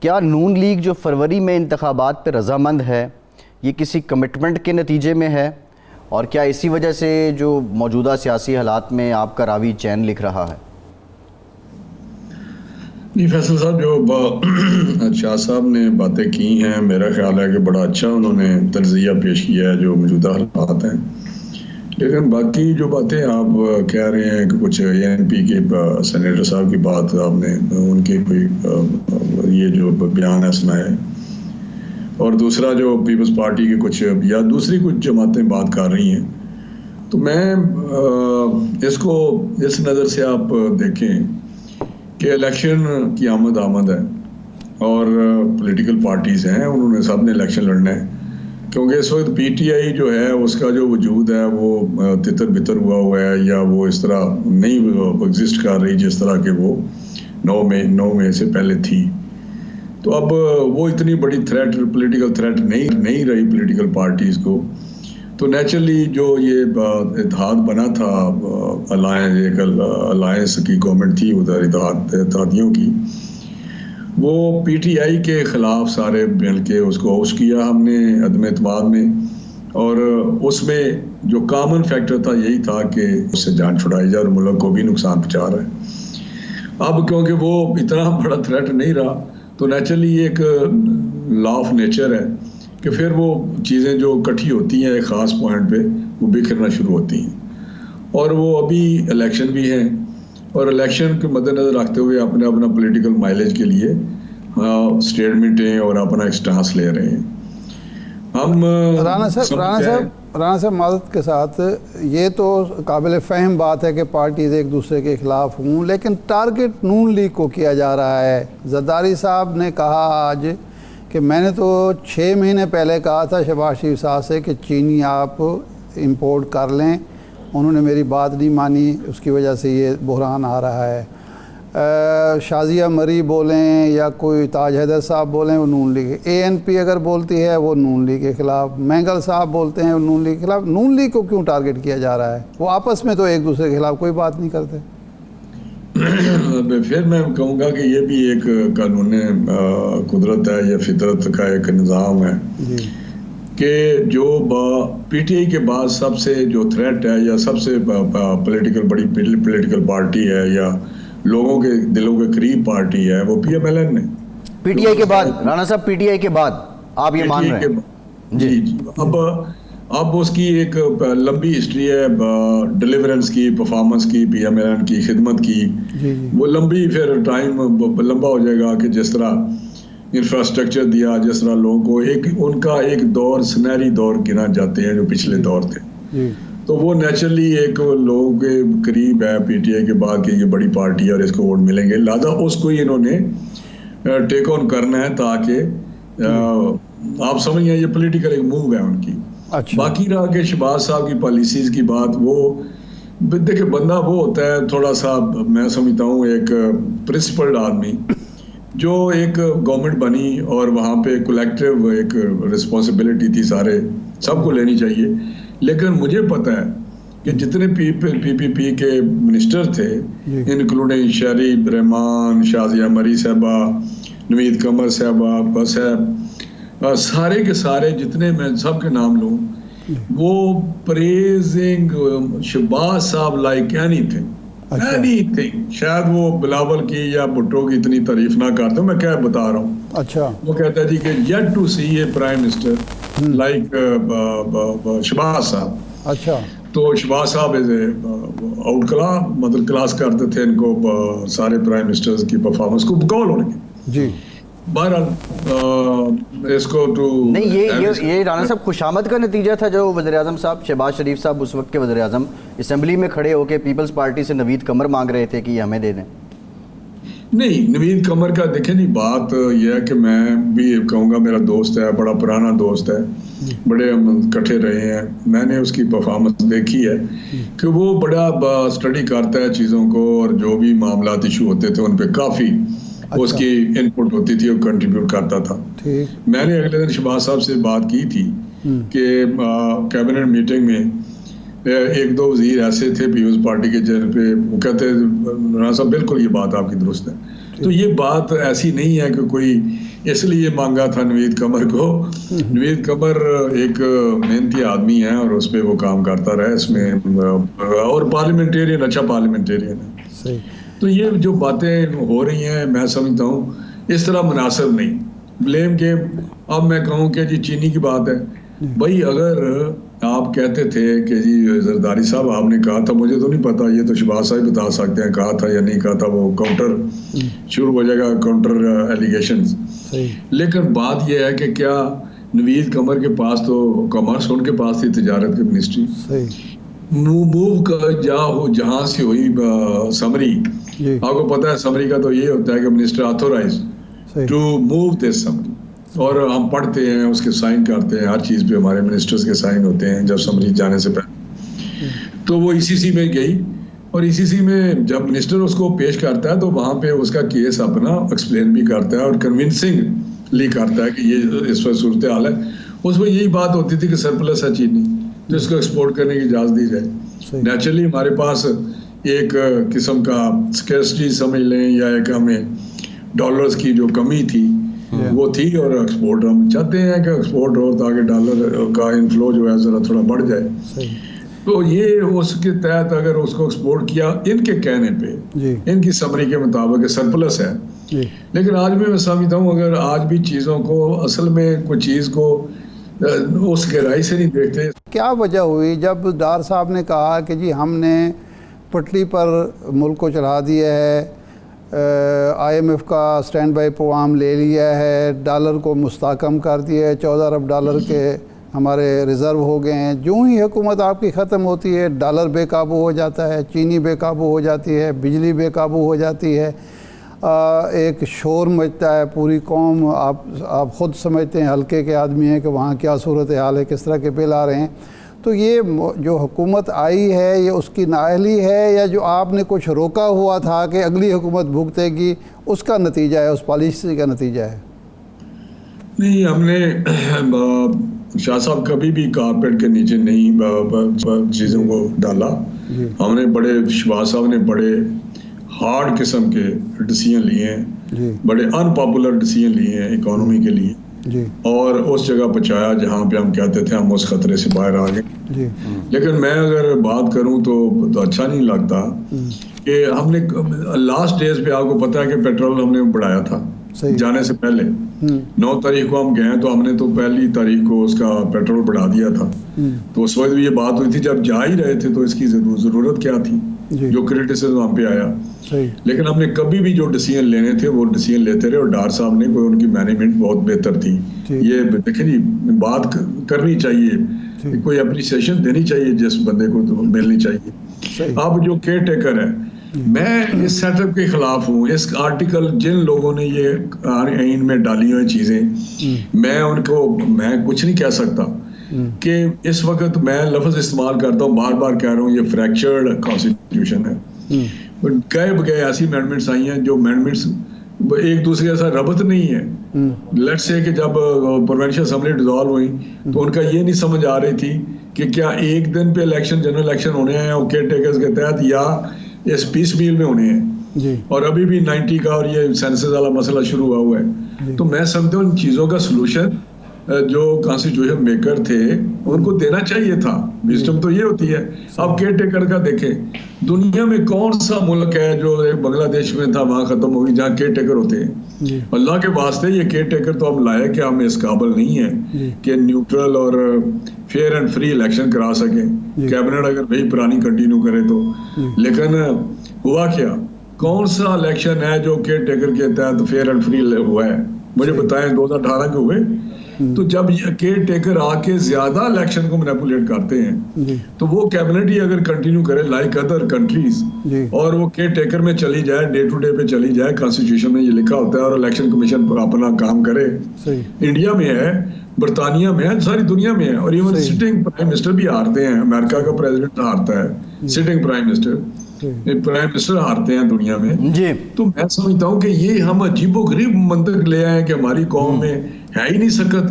क्या नून लीग जो फरवरी में इंतखाबात पर रजामंद है, ये किसी कमिटमेंट के नतीजे में है, और क्या इसी वजह से जो मौजूदा सियासी हालात में आपका रावी चैन लिख रहा है? जी फैसल साहब, जो शाह साहब ने बातें की हैं, मेरा ख्याल है कि बड़ा अच्छा उन्होंने तर्जिया पेश किया है जो मौजूदा हालात हैं। लेकिन बाकी जो बातें आप कह रहे हैं कि कुछ ANP के सेनेटर साहब की बात आपने उनके कोई ये जो बयान है सुनाया, और दूसरा जो पीपल्स पार्टी की कुछ या दूसरी कुछ जमातें बात कर रही हैं, तो मैं इसको इस नज़र से आप देखें कि इलेक्शन की आमद है और पॉलिटिकल पार्टीज़ हैं, उन्होंने सब ने इलेक्शन लड़ना है, क्योंकि इस वक्त PTI जो है उसका जो वजूद है वो तितर बितर हुआ है, या वो इस तरह नहीं एग्जिस्ट कर रही जिस तरह के वो 9 मई से पहले थी। तो अब वो इतनी बड़ी थ्रेट, पॉलिटिकल थ्रेट नहीं रही पॉलिटिकल पार्टीज़ को। तो नेचुरली जो ये इत्तेहाद बना था, अलायंस की गवर्नमेंट थी उधर इत्तेहादियों की, वो PTI के ख़िलाफ़ सारे मिल के उसको हाउस किया हमने अदम एतमाद में, और उसमें जो कॉमन फैक्टर था यही था कि उससे जान छुड़ाई जाए और मुल्क को भी नुकसान पहुँचा रहा है। अब क्योंकि वो इतना बड़ा थ्रेट नहीं रहा, तो नेचुरली एक लॉ ऑफ नेचर है कि फिर वो चीज़ें जो इकट्ठी होती हैं एक ख़ास पॉइंट पे वो बिखरना शुरू होती हैं। और वो अभी इलेक्शन भी हैं, और इलेक्शन के मद्देनज़र रखते हुए अपने अपना पॉलिटिकल माइलेज के लिए स्टेटमेंटें और अपना एक स्टांस ले रहे हैं। हम राना साहब माज़रत के साथ, ये तो काबिल फ़हम बात है कि पार्टीज़ एक दूसरे के ख़िलाफ़ हों, लेकिन टारगेट नून लीग को किया जा रहा है। ज़रदारी साहब ने कहा आज कि मैंने तो 6 महीने पहले कहा था शहबाज शरीफ साहब से कि चीनी आप इंपोर्ट कर लें, उन्होंने मेरी बात नहीं मानी, उसकी वजह से ये बहरान आ रहा है। शाजिया मरी बोलें या कोई ताज हैदर साहब बोलें, वो नून लीग, ANP अगर बोलती है वो नून लीग के ख़िलाफ़, मैंगल साहब बोलते हैं वो नून लीग के ख़िलाफ़। नून लीग को क्यों टारगेट किया जा रहा है? वो आपस में तो एक दूसरे के ख़िलाफ़ कोई बात नहीं करते। फिर मैं कहूँगा कि ये भी एक कानून कुदरत है या फितरत का एक निज़ाम है कि जो PTI के बाद सबसे जो थ्रेट है या सबसे बड़ी पॉलिटिकल पार्टी है या लोगों के दिलों के करीब पार्टी है, वो PMLN है। PTI के बाद, राणा साहब, PTI के बाद आप ये मान रहे हैं? जी। अब उसकी एक लंबी हिस्ट्री है डिलीवरेंस की, परफॉर्मेंस की, PMLN की खिदमत की। वो लंबी फिर टाइम लंबा हो जाएगा कि जिस तरह इंफ्रास्ट्रक्चर दिया, जिस तरह लोगों को उनका एक दौर, सुनहरी दौर गिना जाते हैं जो पिछले दौर थे, तो वो नेचुरली एक लोगों के करीब है PTI के बाद कि ये बड़ी पार्टी है और इसको वोट मिलेंगे, लिहाजा उसको ही इन्होंने टेक ऑन करना है, ताकि आप समझिए ये पॉलिटिकल एक मूव है उनकी। अच्छा। बाकी रहा कि शहबाज साहब की पॉलिसीज की बात, वो देखिए बंदा वो होता है थोड़ा सा, मैं समझता हूँ एक प्रिंसिपल्ड आदमी, जो एक गवर्नमेंट बनी और वहाँ पे कलेक्टिव एक रिस्पॉन्सिबिलिटी थी, सारे सबको लेनी चाहिए। लेकिन मुझे पता है कि जितने PPP के मिनिस्टर थे, इंक्लूडिंग शरीफ रहमान, शाजिया मरी साहबा, नवीद कमर साहबा, बस है, सारे के सारे जितने मैं सबके नाम लूँ, वो प्रेजिंग शहबाज साहब लाइक एनीथिंग। शायद वो बिलावल की या भुट्टो की इतनी तारीफ ना करते, मैं क्या बता रहा हूँ। अच्छा। वो कहता है जी कि yet to see a prime minister like Shehbaz साहब। अच्छा। तो शहबाज साहब इज आउट क्लास, मतलब क्लास करते थे इनको, सारे प्राइम मिनिस्टर्स की परफॉर्मेंस को बकौल होने की। जी। बहरहाल इसको तो नहीं, ये राणा साहब खुशामद का नतीजा था जो वज़ीर आज़म साहब, शहबाज शरीफ साहब उस वक्त के वज़ीर आज़म, असेंबली में खड़े होकर पीपल्स पार्टी से नवीद कमर मांग रहे थे कि ये हमें दे दें। नहीं, नवीद कमर का देखें नहीं, बात यह है कि मैं भी कहूँगा मेरा दोस्त है, बड़ा पुराना दोस्त है, बड़े हम इकट्ठे रहे हैं, मैंने उसकी परफॉर्मेंस देखी है कि वो बड़ा स्टडी करता है चीज़ों को, और जो भी मामलात इशू होते थे उन पर काफ़ी उसकी इनपुट होती थी और कंट्रीब्यूट करता था। मैंने अगले दिन शहबाज साहब से बात की थी कि कैबिनेट मीटिंग में एक दो वजीर ऐसे थे पीपल्स पार्टी के, जिन पे वो कहते राणा साहब बिल्कुल ये बात आपकी दुरुस्त है तो ये बात ऐसी नहीं है कि कोई इसलिए मांगा था नवीद कमर को। नवीद कमर एक मेहनती आदमी है और उस पर वो काम करता रहा इसमें, और पार्लियामेंटेरियन, अच्छा पार्लियामेंटेरियन है। सही। तो ये जो बातें हो रही हैं मैं समझता हूँ इस तरह मुनासिब नहीं। ब्लेम गेम, अब मैं कहूँ कि जी चीनी की बात है भाई, अगर आप कहते थे कि जी जरदारी साहब आपने कहा था, मुझे तो नहीं पता, ये तो शहबाज साहब बता सकते हैं कहा था या नहीं कहा था, वो काउंटर शुरू हो जाएगा, काउंटर एलिगेशंस। लेकिन बात यह है कि क्या नवीद कमर के पास तो कॉमर्स, उनके पास थी तिजारत की मिनिस्ट्री, मूव जहाँ से हुई समरी, आपको पता है समरी का तो ये होता है कि minister authorise to move this summary, और हम पढ़ते हैं उसके साइन करते हैं, हर चीज़ पे हमारे मिनिस्टर्स के साइन होते हैं जब समरी जाने से पहले। तो वो ईसीसी में गई और ईसीसी में जब मिनिस्टर उसको पेश करता है तो वहाँ पे उसका केस अपना एक्सप्लेन भी करता है और कन्विंसिंगली करता है कि ये इस पर सूरत हाल है। उसमें यही बात होती थी कि सरप्लस है चीनी, तो इसको एक्सपोर्ट करने की इजाज़त दी जाए। नेचुरली हमारे पास एक किस्म का स्कैर्सिटी समझ लें या एक हमें डॉलर्स की जो कमी थी वो थी, और एक्सपोर्ट हम चाहते हैं कि एक्सपोर्ट हो ताकि डॉलर का इनफ्लो जो है ज़रा थोड़ा बढ़ जाए। तो ये उसके तहत अगर उसको एक्सपोर्ट किया इनके कहने पे, इनकी समरी के मुताबिक सरप्लस है। लेकिन आज भी मैं समझता हूँ अगर आज भी चीज़ों को असल में कोई चीज़ को उस गहराई से नहीं देखते। क्या वजह हुई जब डार साहब ने कहा कि जी हमने पटरी पर मुल्क को चढ़ा दिया है, IMF का स्टैंड बाई प्रोग्राम ले लिया है, डॉलर को मुस्तहकम कर दिया है, 14 अरब डॉलर के हमारे रिज़र्व हो गए हैं। जो ही हुकूमत आपकी ख़त्म होती है डॉलर बेकाबू हो जाता है, चीनी बेकाबू हो जाती है, बिजली बेकाबू हो जाती है, एक शोर मचता है, पूरी कौम, आप ख़ुद समझते हैं, हल्के के आदमी हैं कि वहाँ क्या सूरत हाल है, किस तरह के बिल आ रहे हैं। तो ये जो हुकूमत आई है ये उसकी नाअहली है या जो आपने कुछ रोका हुआ था कि अगली हुकूमत भुगतेगी उसका नतीजा है, उस पॉलिसी का नतीजा है? नहीं, हमने शाह साहब कभी भी कारपेट के नीचे नहीं चीज़ों को डाला। हमने बड़े, शहबाज साहब ने बड़े हार्ड किस्म के डिसीजन लिए हैं, बड़े अनपॉपुलर डिसीजन लिए हैं इकोनॉमी के लिए, और उस जगह पहुँचाया जहाँ पे हम कहते थे हम उस खतरे से बाहर आ गए। लेकिन मैं अगर बात करूँ तो अच्छा नहीं लगता कि हमने लास्ट डेज पे, आपको पता है कि पेट्रोल हमने बढ़ाया था जाने से पहले। 9 तारीख को हम गए तो हमने तो पहली तारीख को उसका पेट्रोल बढ़ा दिया था। तो उस वक्त भी ये बात हुई थी जब जा ही रहे थे तो इसकी ज़रूरत क्या थी, जो क्रिटिसिज्म हम पे आया। लेकिन हमने कभी भी जो डिसीजन लेने थे वो डिसीजन लेते रहे, और डार साहब ने कोई, उनकी मैनेजमेंट बहुत बेहतर थी। ये देखें जी, बात करनी चाहिए, कोई अप्रिसिएशन देनी चाहिए जिस बंदे को तो मिलनी चाहिए। अब जो केयर टेकर है, मैं इस सेटअप के खिलाफ हूँ। इस आर्टिकल, जिन लोगों ने ये आइन में डाली हुई चीज़ें, मैं कुछ नहीं कह सकता कि इस वक्त मैं लफ्ज़ इस्तेमाल करता हूँ, बार बार कह रहा हूँ, ये फ्रैक्चर्ड कॉन्स्टिट्यूशन है। गए बगैर ऐसी अमेंडमेंट्स आई हैं जो अमेंडमेंट्स एक दूसरे के साथ रबत नहीं है। लेट्स से कि जब प्रोविंशियल असेंबली डिसॉल्व हुई तो उनका ये नहीं समझ आ रही थी कि क्या एक दिन पे इलेक्शन, जनरल इलेक्शन होने हैं केयर टेकर्स के तहत, या इस पीस मील में होने हैं। और अभी भी 90 का और ये सेंसस वाला मसला शुरू हुआ है। तो मैं समझता हूँ इन चीज़ों का सोल्यूशन जो कॉन्स्टिट्यूशन मेकर थे उनको देना चाहिए था। विजडम तो ये होती है। अब केयर टेकर का देखें, दुनिया में कौन सा मुल्क है जो एक बांग्लादेश में था वहाँ खत्म हो गई, जहाँ केयर टेकर होते हैं। अल्लाह के वास्ते ये केयर टेकर तो हम लाए कि हम इस काबिल नहीं है कि न्यूट्रल और फेयर एंड फ्री इलेक्शन करा सकें। कैबिनेट अगर वही पुरानी कंटिन्यू करे तो। लेकिन हुआ क्या, कौन सा इलेक्शन है जो केयर टेकर के तहत फेयर एंड फ्री हुआ है? मुझे बताएं, 2018 के हुए। तो जब ये केयर टेकर आके ज्यादा इलेक्शन को मैनिपुलेट करते हैं तो वो कैबिनेट ही अगर कंटिन्यू करे लाइक अदर कंट्रीज, और वो केयर टेकर में चली जाए, डे टू डे पे चली जाए, कॉन्स्टिट्यूशन में ये लिखा होता है, और इलेक्शन कमीशन अपना काम करे। इंडिया में है, बरतानिया में है, सारी दुनिया में है, और इवन सिटिंग प्राइम मिनिस्टर भी हारते हैं। अमेरिका का प्रेसिडेंट हारता है, सिटिंग प्राइम मिनिस्टर हारते हैं दुनिया में जी। तो मैं समझता हूँ कि ये हम अजीबोगरीब मंतक ले आए कि हमारी कौम में है ही नहीं सकत।